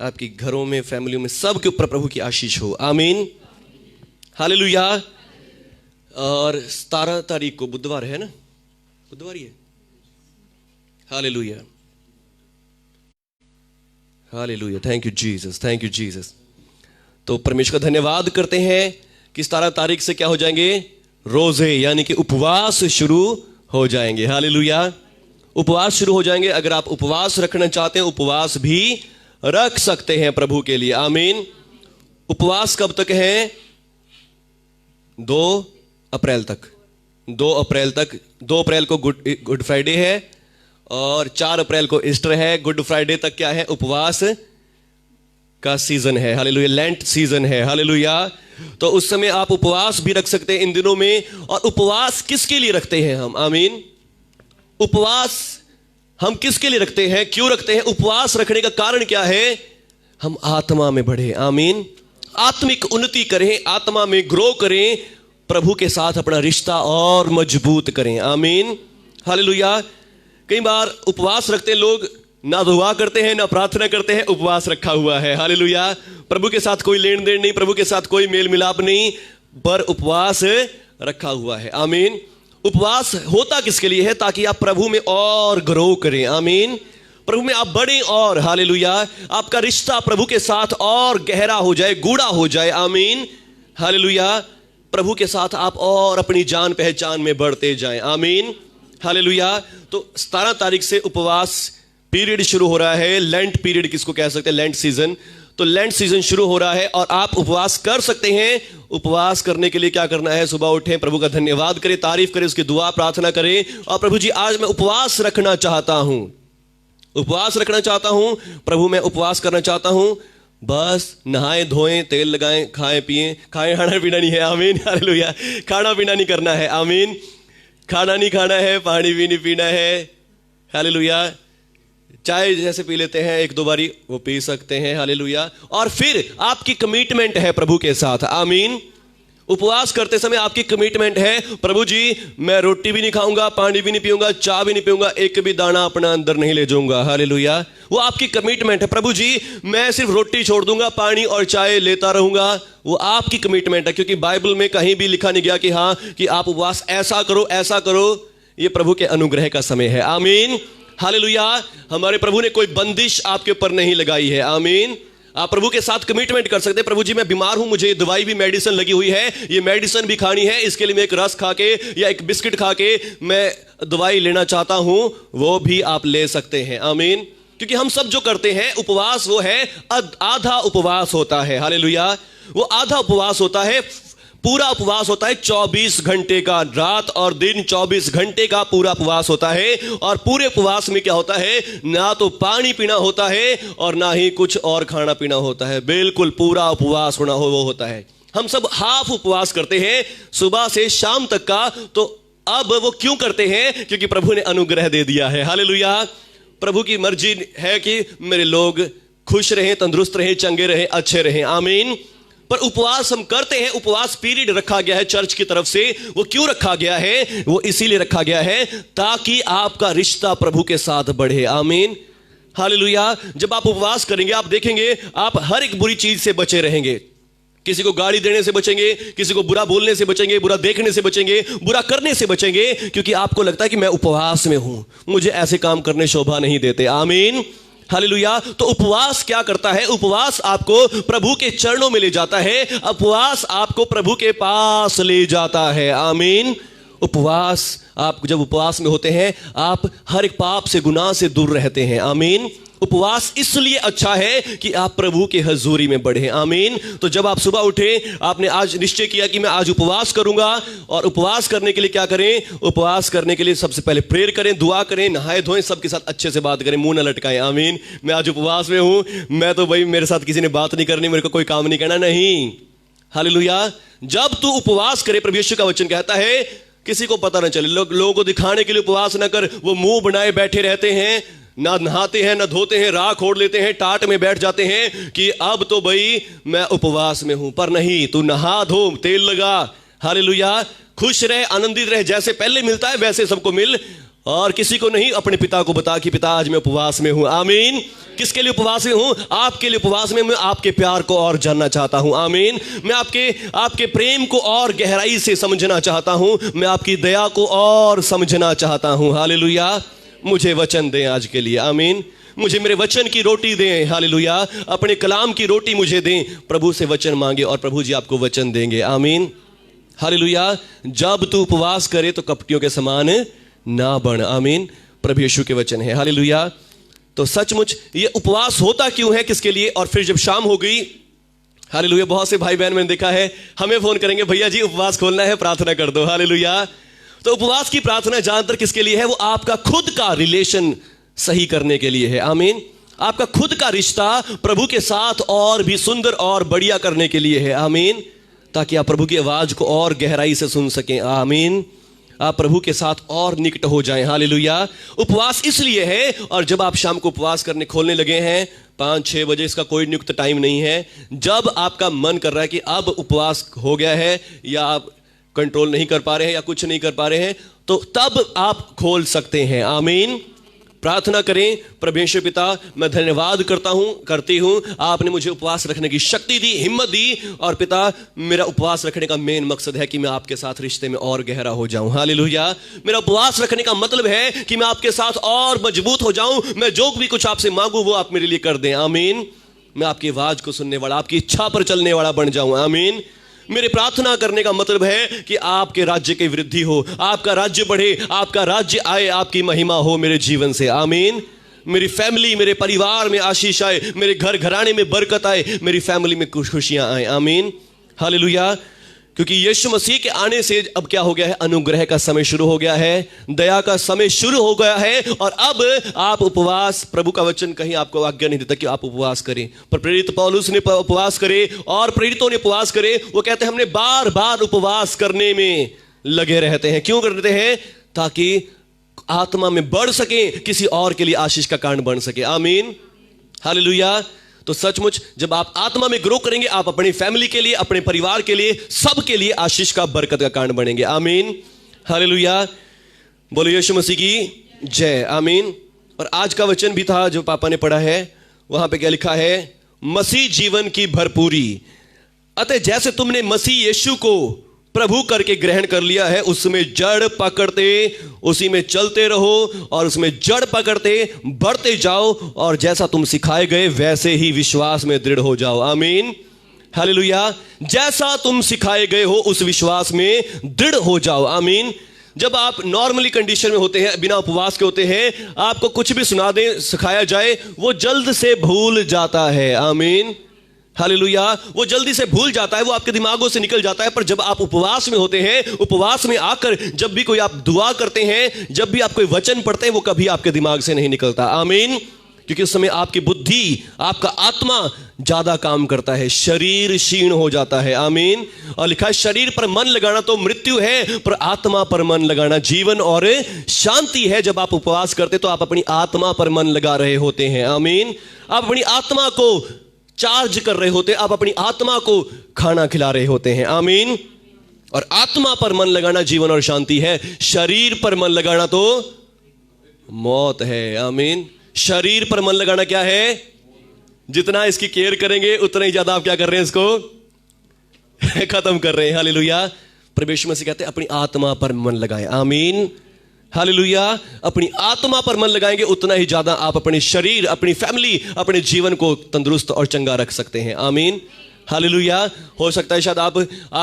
आपकी घरों में, फैमिलियों में, सबके ऊपर प्रभु की आशीष हो। आमीन, हालेलुया। और 17 तारीख को बुधवार है ना, बुधवार ही है। Hallelujah, hallelujah, thank you Jesus, thank you Jesus. तो परमेश्वर का धन्यवाद करते हैं कि 17 तारीख से क्या हो जाएंगे, रोजे यानी कि उपवास शुरू हो जाएंगे। हालेलुया, उपवास शुरू हो जाएंगे। अगर आप उपवास रखना चाहते हैं, उपवास भी रख सकते हैं प्रभु के लिए। आमीन। उपवास कब तक है? 2 अप्रैल तक। 2 अप्रैल तक। 2 अप्रैल को गुड फ्राइडे है और 4 अप्रैल को ईस्टर है। गुड फ्राइडे तक क्या है? उपवास का सीजन है। हालेलुया, लेंट सीजन है। हालेलुया। तो उस समय आप उपवास भी रख सकते हैं इन दिनों में। और उपवास किसके लिए रखते हैं हम? आमीन। उपवास हम किसके लिए रखते हैं, क्यों रखते हैं? उपवास रखने का कारण क्या है? हम आत्मा में बढ़े। आमीन। आत्मिक उन्नति करें, आत्मा में ग्रो करें, प्रभु के साथ अपना रिश्ता और मजबूत करें। आमीन, हालेलुया। कई बार उपवास रखते लोग ना दुआ करते हैं ना प्रार्थना करते हैं, उपवास रखा हुआ है। हालेलुया। प्रभु के साथ कोई लेन देन नहीं, प्रभु के साथ कोई मेल मिलाप नहीं, पर उपवास रखा हुआ है। आमीन। उपवास होता किसके लिए है? ताकि आप प्रभु में और ग्रो करें। आमीन। प्रभु में आप बढ़े और हालेलुया आपका रिश्ता प्रभु के साथ और गहरा हो जाए, गूढ़ा हो जाए। आमीन, हालेलुया। प्रभु के साथ आप और अपनी जान पहचान में बढ़ते जाएं। आमीन, हालेलुया। तो 17 तारीख से उपवास पीरियड शुरू हो रहा है। लेंट पीरियड किसको कह सकते हैं? Lent season. तो लेंट सीजन शुरू हो रहा है और आप उपवास कर सकते हैं। उपवास करने के लिए क्या करना है? सुबह उठें, प्रभु का धन्यवाद करें, तारीफ करें, उसकी दुआ प्रार्थना करें और प्रभु जी आज मैं उपवास रखना चाहता हूं, उपवास रखना चाहता हूं, प्रभु मैं उपवास करना चाहता हूं। बस नहाएं धोएं, तेल लगाएं, खाएं पिएं। खाएं खाना पीना नहीं है। आमीन, हालेलुया। खाना पीना नहीं करना है। आमीन। खाना नहीं खाना है, पानी भी नहीं पीना है। हालेलुया। चाय जैसे पी लेते हैं 1-2 बारी, वो पी सकते हैं। हालेलुया। और फिर आपकी कमिटमेंट है प्रभु के साथ। आमीन। उपवास करते समय आपकी कमिटमेंट है, प्रभु जी मैं रोटी भी नहीं खाऊंगा, पानी भी नहीं पीऊंगा, चाय भी नहीं पीऊंगा, एक भी दाना अपना अंदर नहीं ले जाऊंगा। हालेलुया। वो आपकी कमिटमेंट है। प्रभु जी मैं सिर्फ रोटी छोड़ दूंगा, पानी और चाय लेता रहूंगा। वो आपकी कमिटमेंट है, क्योंकि बाइबल में कहीं भी लिखा नहीं गया कि हाँ कि आप उपवास ऐसा करो ऐसा करो। ये प्रभु के अनुग्रह का समय है। आमीन, हालेलुया। हमारे प्रभु ने कोई बंदिश आपके ऊपर नहीं लगाई है। आमीन। आप प्रभु के साथ कमिटमेंट कर सकते हैं, प्रभु जी मैं बीमार हूं, मुझे दवाई भी मेडिसिन लगी हुई है, ये मेडिसिन भी खानी है, इसके लिए मैं एक रस खा के या एक बिस्किट खा के मैं दवाई लेना चाहता हूं, वो भी आप ले सकते हैं। आमीन। क्योंकि हम सब जो करते हैं उपवास, वो है आधा उपवास होता है। हालेलुया। वो आधा उपवास होता है। पूरा उपवास होता है 24 घंटे का, रात और दिन 24 घंटे का पूरा उपवास होता है। और पूरे उपवास में क्या होता है? ना तो पानी पीना होता है और ना ही कुछ और खाना पीना होता है। बिल्कुल पूरा उपवास होना हो वो होता है। हम सब हाफ उपवास करते हैं सुबह से शाम तक का। तो अब वो क्यों करते हैं? क्योंकि प्रभु ने अनुग्रह दे दिया है। हालेलुया। प्रभु की मर्जी है कि मेरे लोग खुश रहें, तंदुरुस्त रहें, चंगे रहें, अच्छे रहें। आमीन। पर उपवास हम करते हैं, उपवास पीरियड रखा गया है चर्च की तरफ से। वो क्यों रखा गया है? वो इसीलिए रखा गया है ताकि आपका रिश्ता प्रभु के साथ बढ़े। आमीन, हालेलुया। जब आप उपवास करेंगे आप देखेंगे आप हर एक बुरी चीज से बचे रहेंगे। किसी को गाली देने से बचेंगे, किसी को बुरा बोलने से बचेंगे, बुरा देखने से बचेंगे, बुरा करने से बचेंगे, क्योंकि आपको लगता है कि मैं उपवास में हूं, मुझे ऐसे काम करने शोभा नहीं देते। आमीन, हालेलुया। तो उपवास क्या करता है? उपवास आपको प्रभु के चरणों में ले जाता है। उपवास आपको प्रभु के पास ले जाता है। आमीन। उपवास, आप जब उपवास में होते हैं आप हर एक पाप से, गुनाह से दूर रहते हैं। आमीन। उपवास इसलिए अच्छा है कि आप प्रभु के हजूरी में बढ़े। आमीन। तो जब आप सुबह उठे, आपने आज निश्चय किया कि मैं आज उपवास करूंगा, और उपवास करने के लिए क्या करें? उपवास करने के लिए सबसे पहले प्रेयर करें, दुआ करें, नहाए धोएं, सबके साथ अच्छे से बात करें, मुंह न लटकाएं। आमीन। मैं आज उपवास में हूं, मैं तो भाई मेरे साथ किसी ने बात नहीं करनी, मेरे को कोई काम नहीं करना, नहीं। हालेलुया। जब तू उपवास करे, प्रभु यीशु का वचन कहता है किसी को पता ना चले, लोगों को दिखाने के लिए उपवास ना कर। वो मुंह बनाए बैठे रहते हैं, ना नहाते हैं ना धोते हैं, राख ओढ़ लेते हैं, टाट में बैठ जाते हैं कि अब तो भाई मैं उपवास में हूं। पर नहीं, तू नहा धो, तेल लगा, हालेलुया, खुश रहे, आनंदित रहे, जैसे पहले मिलता है वैसे सबको मिल, और किसी को नहीं, अपने पिता को बता कि पिता आज मैं उपवास में हूं। आमीन। किसके लिए उपवास में हूं? आपके लिए उपवास में। मैं आपके प्यार को और जानना चाहता हूं। आमीन। मैं आपके प्रेम को और गहराई से समझना चाहता हूं। मैं आपकी दया को और समझना चाहता हूं। हालेलुया। मुझे वचन दें आज के लिए। आमीन। मुझे मेरे वचन की रोटी दें। हालेलुया। अपने कलाम की रोटी मुझे दें। प्रभु से वचन मांगे और प्रभु जी आपको वचन देंगे। आमीन। हालेलुया। जब तू उपवास करे तो कपटियों के समान ना बन। आमीन। प्रभु यीशु के वचन है। हालेलुया। तो सचमुच ये उपवास होता क्यों है, किसके लिए? और फिर जब शाम हो गई, हालेलुया, बहुत से भाई बहन मैंने देखा है हमें फोन करेंगे, भैया जी उपवास खोलना है, प्रार्थना कर दो। हालेलुया। तो उपवास की प्रार्थना ज्यादातर किसके लिए है? वो आपका खुद का रिलेशन सही करने के लिए है। आमीन। आपका खुद का रिश्ता प्रभु के साथ और भी सुंदर और बढ़िया करने के लिए है। आमीन। ताकि आप प्रभु की आवाज को और गहराई से सुन सकें। आमीन। आप प्रभु के साथ और निकट हो जाएं। हालेलुया। उपवास इसलिए है, और जब आप शाम को उपवास करने खोलने लगे हैं 5-6 बजे, इसका कोई नियुक्त टाइम नहीं है। जब आपका मन कर रहा है कि अब उपवास हो गया है, या आप कंट्रोल नहीं कर पा रहे हैं, या कुछ नहीं कर पा रहे हैं, तो तब आप खोल सकते हैं। आमीन। प्रार्थना करें, परमेश्वर पिता, मैं धन्यवाद करती हूं, आपने मुझे उपवास रखने की शक्ति दी, हिम्मत दी। और पिता, मेरा उपवास रखने का मेन मकसद है कि मैं आपके साथ रिश्ते में और गहरा हो जाऊं। हालेलुया। मेरा उपवास रखने का मतलब है कि मैं आपके साथ और मजबूत हो जाऊं। मैं जो भी कुछ आपसे मांगू वो आप मेरे लिए कर दें। आमीन। मैं आपकी आवाज को सुनने वाला, आपकी इच्छा पर चलने वाला बन जाऊं। आमीन। मेरे प्रार्थना करने का मतलब है कि आपके राज्य की वृद्धि हो, आपका राज्य बढ़े, आपका राज्य आए, आपकी महिमा हो मेरे जीवन से। आमीन। मेरी फैमिली, मेरे परिवार में आशीष आए, मेरे घर घराने में बरकत आए, मेरी फैमिली में खुशियां आए। आमीन। हालेलुया। क्योंकि यीशु मसीह के आने से अब क्या हो गया है? अनुग्रह का समय शुरू हो गया है, दया का समय शुरू हो गया है। और अब आप उपवास, प्रभु का वचन कहीं आपको आज्ञा नहीं देता कि आप उपवास करें, पर प्रेरित पौलुस ने उपवास करे और प्रेरितों ने उपवास करे। वो कहते हैं हमने बार बार उपवास करने में लगे रहते हैं। क्यों करते हैं? ताकि आत्मा में बढ़ सके, किसी और के लिए आशीष का कारण बन सके। आमीन। हालेलुया। तो सचमुच जब आप आत्मा में ग्रो करेंगे, आप अपनी फैमिली के लिए, अपने परिवार के लिए, सबके लिए आशीष का, बरकत का कारण बनेंगे। आमीन। हालेलुया। बोलो यीशु मसीह की जय। आमीन। और आज का वचन भी था जो पापा ने पढ़ा है, वहां पे क्या लिखा है? मसीह जीवन की भरपूरी। अतः जैसे तुमने मसीह यीशु को प्रभु करके ग्रहण कर लिया है, उसमें जड़ पकड़ते उसी में चलते रहो, और उसमें जड़ पकड़ते बढ़ते जाओ, और जैसा तुम सिखाए गए वैसे ही विश्वास में दृढ़ हो जाओ। आमीन। हालेलुया। जैसा तुम सिखाए गए हो उस विश्वास में दृढ़ हो जाओ। आमीन। जब आप नॉर्मली कंडीशन में होते हैं, बिना उपवास के होते हैं, आपको कुछ भी सुना दे, सिखाया जाए, वो जल्द से भूल जाता है। आमीन। हालेलुया। वो जल्दी से भूल जाता है, वो आपके दिमागों से निकल जाता है। पर जब आप उपवास में होते हैं, उपवास में आकर जब भी कोई आप दुआ करते हैं, जब भी आप कोई वचन पढ़ते हैं, वो कभी आपके दिमाग से नहीं निकलता। आमीन। क्योंकि उस समय आपकी बुद्धि, आपका आत्मा ज्यादा काम करता है, शरीर क्षीण हो जाता है। आमीन। और लिखा है शरीर पर मन लगाना तो मृत्यु है, पर आत्मा पर मन लगाना जीवन और शांति है। जब आप उपवास करते तो आप अपनी आत्मा पर मन लगा रहे होते हैं। आमीन। आप अपनी आत्मा को चार्ज कर रहे होते, आप अपनी आत्मा को खाना खिला रहे होते हैं। आमीन। और आत्मा पर मन लगाना जीवन और शांति है, शरीर पर मन लगाना तो मौत है। आमीन। शरीर पर मन लगाना क्या है? जितना इसकी केयर करेंगे उतना ही ज्यादा आप क्या कर रहे हैं? इसको खत्म कर रहे हैं। हालेलुया। परमेश्वर मसीह कहते हैं अपनी आत्मा पर मन लगाएं। आमीन। हालेलुया। अपनी आत्मा पर मन लगाएंगे उतना ही ज्यादा आप अपने शरीर, अपनी फैमिली, अपने जीवन को तंदुरुस्त और चंगा रख सकते हैं। आमीन। हालेलुया। हो सकता है शायद आप